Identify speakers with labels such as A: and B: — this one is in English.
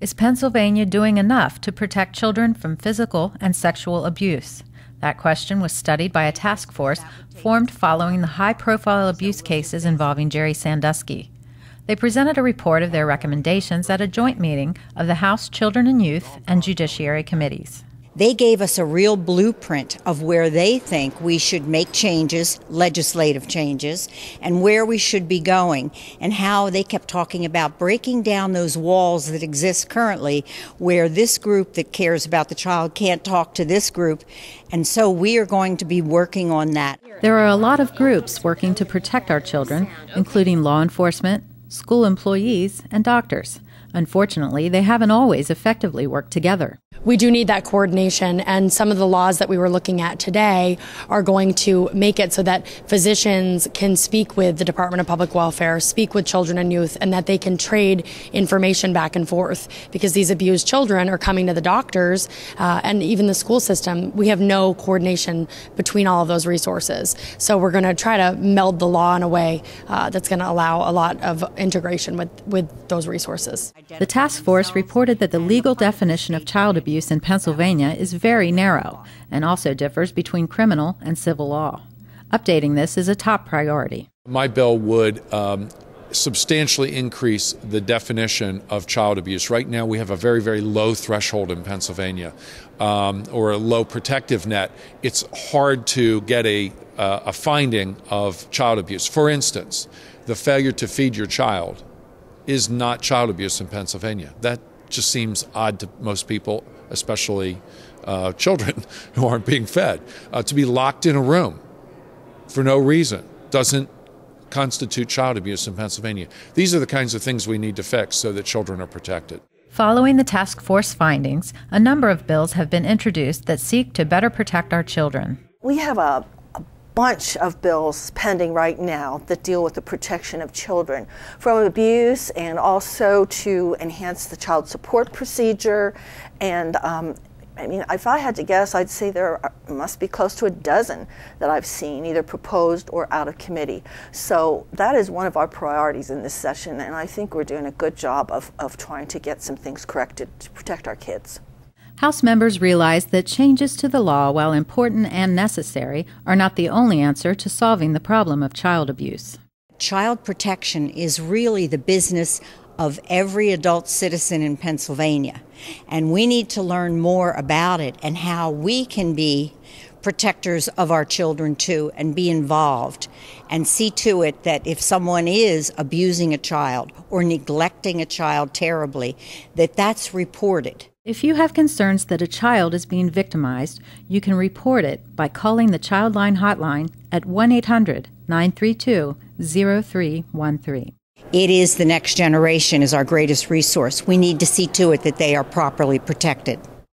A: Is Pennsylvania doing enough to protect children from physical and sexual abuse? That question was studied by a task force formed following the high-profile abuse cases involving Jerry Sandusky. They presented a report of their recommendations at a joint meeting of the House Children and Youth and Judiciary Committees.
B: They gave us a real blueprint of where they think we should make changes, legislative changes, and where we should be going, and how they kept talking about breaking down those walls that exist currently where this group that cares about the child can't talk to this group, and so we are going to be working on that.
A: There are a lot of groups working to protect our children, including law enforcement, school employees, and doctors. Unfortunately, they haven't always effectively worked together.
C: We do need that coordination, and some of the laws that we were looking at today are going to make it so that physicians can speak with the Department of Public Welfare, speak with children and youth, and that they can trade information back and forth, because these abused children are coming to the doctors and even the school system. We have no coordination between all of those resources. So we're going to try to meld the law in a way that's going to allow a lot of integration with those resources.
A: The task force reported that the legal definition of child abuse in Pennsylvania is very narrow and also differs between criminal and civil law. Updating this is a top priority.
D: My bill would substantially increase the definition of child abuse. Right now we have a very, very low threshold in Pennsylvania, or a low protective net. It's hard to get a finding of child abuse. For instance, the failure to feed your child is not child abuse in Pennsylvania. That just seems odd to most people, especially children who aren't being fed. To be locked in a room for no reason doesn't constitute child abuse in Pennsylvania. These are the kinds of things we need to fix so that children are protected.
A: Following the task force findings, a number of bills have been introduced that seek to better protect our children.
E: We have a bunch of bills pending right now that deal with the protection of children from abuse, and also to enhance the child support procedure. And I mean, if I had to guess, I'd say there must be close to a dozen that I've seen either proposed or out of committee. So that is one of our priorities in this session, and I think we're doing a good job of trying to get some things corrected to protect our kids.
A: House members realize that changes to the law, while important and necessary, are not the only answer to solving the problem of child abuse.
B: Child protection is really the business of every adult citizen in Pennsylvania, and we need to learn more about it and how we can be protectors of our children too, and be involved and see to it that if someone is abusing a child or neglecting a child terribly, that that's reported.
A: If you have concerns that a child is being victimized, you can report it by calling the Childline hotline at 1-800-932-0313.
B: It is the next generation is our greatest resource. We need to see to it that they are properly protected.